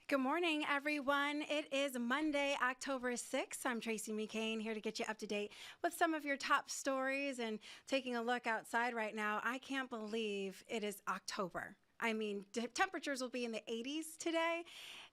Good morning, everyone. It is Monday, October 6th. I'm Tracey McCain, here to get you up to date with some of your top stories. And taking a look outside right now, I can't believe it is October. I mean, temperatures will be in the 80s today.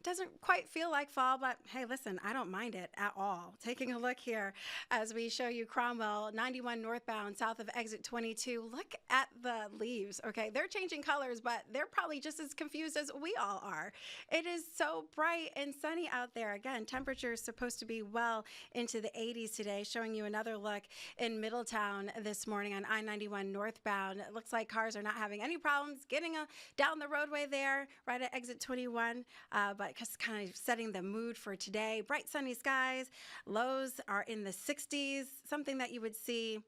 Doesn't quite feel like fall, but hey, listen, I don't mind it at all. Taking a look here as we show you Cromwell, 91 northbound, south of exit 22. Look at the leaves, okay? They're changing colors, but they're probably just as confused as we all are. It is so bright and sunny out there. Again, temperatures supposed to be well into the 80s today. Showing you another look in Middletown this morning on I-91 northbound. It looks like cars are not having any problems getting down the roadway there, right at exit 21, but just kind of setting the mood for today. Bright sunny skies, lows are in the 60s, something that you would see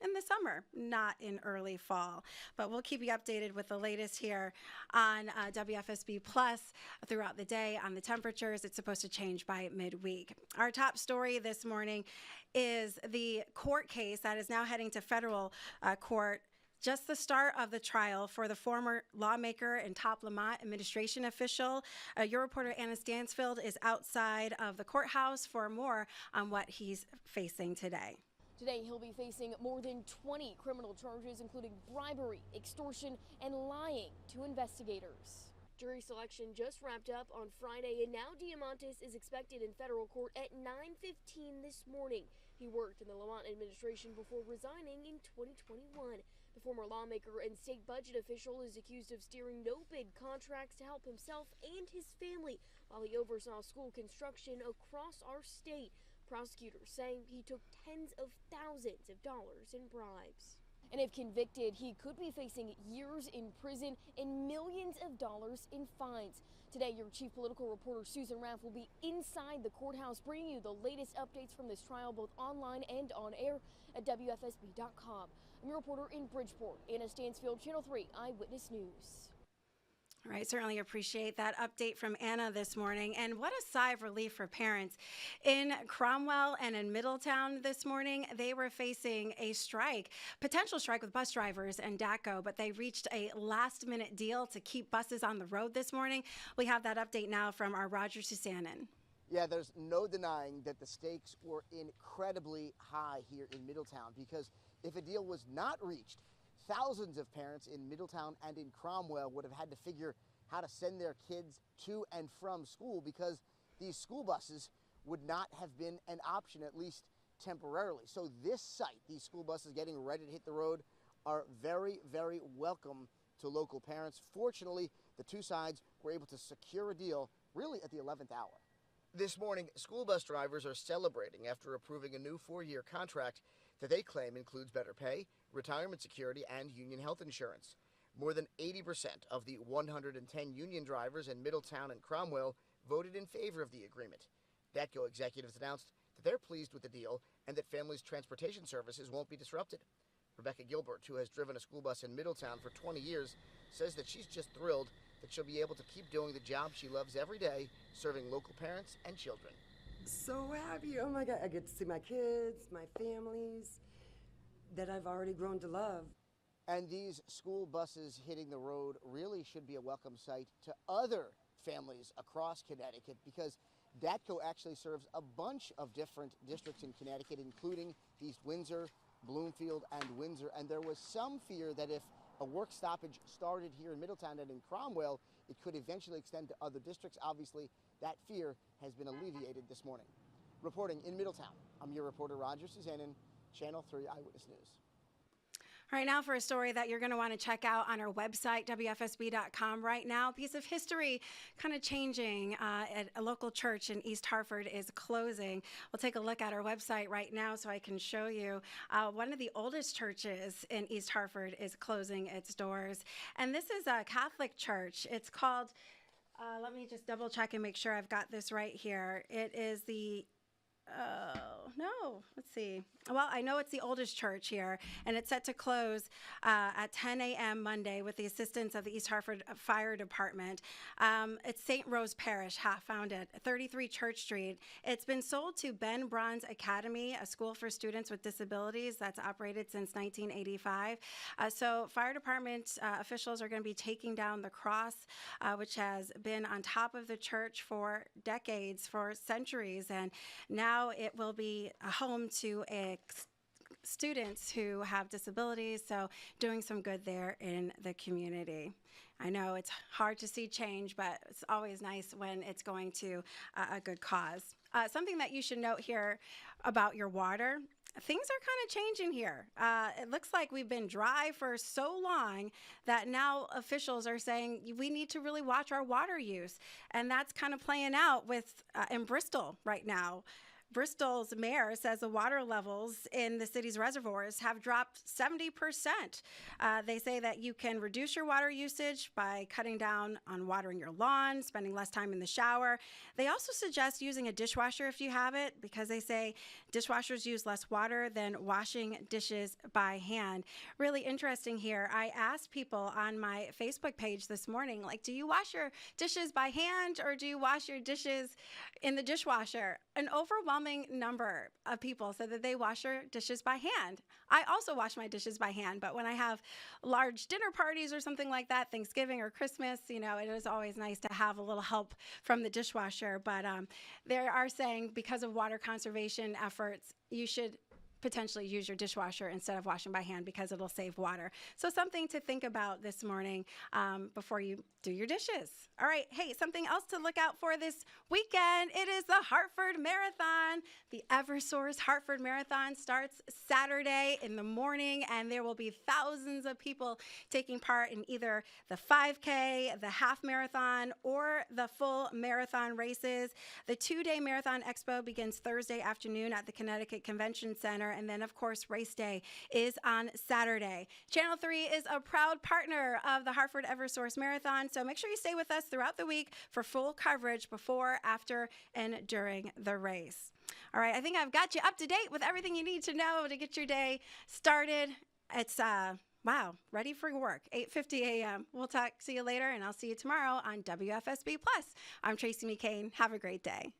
in the summer, not in early fall. But we'll keep you updated with the latest here on WFSB Plus throughout the day on the temperatures. It's supposed to change by midweek. Our top story this morning is the court case that is now heading to federal court. Just the start of the trial for the former lawmaker and top Lamont administration official. Your reporter Anna Stansfield is outside of the courthouse for more on what he's facing today. Today, he'll be facing more than 20 criminal charges, including bribery, extortion, and lying to investigators. Jury selection just wrapped up on Friday, and now Diamantis is expected in federal court at 9:15 this morning. He worked in the Lamont administration before resigning in 2021. The former lawmaker and state budget official is accused of steering no-bid contracts to help himself and his family while he oversaw school construction across our state. Prosecutors saying he took tens of thousands of dollars in bribes. And if convicted, he could be facing years in prison and millions of dollars in fines. Today, your chief political reporter Susan Raff will be inside the courthouse, bringing you the latest updates from this trial, both online and on air at WFSB.com. I'm your reporter in Bridgeport, Anna Stansfield, Channel 3 Eyewitness News. All right, certainly appreciate that update from Anna this morning. And what a sigh of relief for parents. In Cromwell and in Middletown this morning, they were facing a strike, potential strike with bus drivers and DACO, but they reached a last-minute deal to keep buses on the road this morning. We have that update now from our Roger Susanen. Yeah, there's no denying that the stakes were incredibly high here in Middletown, because if a deal was not reached, thousands of parents in Middletown and in Cromwell would have had to figure how to send their kids to and from school, because these school buses would not have been an option, at least temporarily. So this site, these school buses getting ready to hit the road, are very, very welcome to local parents. Fortunately, the two sides were able to secure a deal really at the 11th hour. This morning, school bus drivers are celebrating after approving a new 4-year contract that they claim includes better pay, retirement security, and union health insurance. More than 80% of the 110 union drivers in Middletown and Cromwell voted in favor of the agreement. DATCO executives announced that they're pleased with the deal and that families' transportation services won't be disrupted. Rebecca Gilbert, who has driven a school bus in Middletown for 20 years, says that she's just thrilled that she'll be able to keep doing the job she loves every day, serving local parents and children. So happy. Oh my God, I get to see my kids, my families that I've already grown to love. And these school buses hitting the road really should be a welcome sight to other families across Connecticut, because DATCO actually serves a bunch of different districts in Connecticut, including East Windsor, Bloomfield, and Windsor. And there was some fear that if a work stoppage started here in Middletown and in Cromwell, it could eventually extend to other districts. Obviously, that fear has been alleviated this morning. Reporting in Middletown, I'm your reporter Roger Susanen, Channel 3 Eyewitness News. All right, now for a story that you're going to want to check out on our website, WFSB.com. Right now, a piece of history kind of changing at a local church in East Hartford is closing. We'll take a look at our website right now so I can show you. One of the oldest churches in East Hartford is closing its doors. And this is a Catholic church. It's called, let me just double check and make sure I've got this right here. It is the Oh, no. Let's see. Well, I know it's the oldest church here, and it's set to close at 10 a.m. Monday with the assistance of the East Hartford Fire Department. It's St. Rose Parish, half founded, 33 Church Street. It's been sold to Ben Braun's Academy, a school for students with disabilities that's operated since 1985. So fire department officials are going to be taking down the cross, which has been on top of the church for decades, for centuries, and now it will be a home to students who have disabilities, so doing some good there in the community. I know it's hard to see change, but it's always nice when it's going to a good cause. Something that you should note here about your water: things are kind of changing here. It looks like we've been dry for so long that now officials are saying we need to really watch our water use. And that's kind of playing out with in Bristol right now. Bristol's mayor says the water levels in the city's reservoirs have dropped 70%. They say that you can reduce your water usage by cutting down on watering your lawn, spending less time in the shower. They also suggest using a dishwasher if you have it, because they say dishwashers use less water than washing dishes by hand. Really interesting here. I asked people on my Facebook page this morning, like, do you wash your dishes by hand or do you wash your dishes in the dishwasher? An overwhelming number of people said that they wash their dishes by hand. I also wash my dishes by hand, but when I have large dinner parties or something like that, Thanksgiving or Christmas, you know, it is always nice to have a little help from the dishwasher. But they are saying because of water conservation efforts, you should potentially use your dishwasher instead of washing by hand because it'll save water. So something to think about this morning before you do your dishes. All right. Hey, something else to look out for this weekend. It is the Hartford Marathon. The Eversource Hartford Marathon starts Saturday in the morning, and there will be thousands of people taking part in either the 5K, the half marathon, or the full marathon races. The 2-day marathon expo begins Thursday afternoon at the Connecticut Convention Center. And then, of course, race day is on Saturday. Channel 3 is a proud partner of the Hartford Eversource Marathon, so make sure you stay with us throughout the week for full coverage before, after, and during the race. All right, I think I've got you up to date with everything you need to know to get your day started. It's, wow, ready for work, 8:50 a.m. We'll see you later, and I'll see you tomorrow on WFSB Plus. I'm Tracey McCain. Have a great day.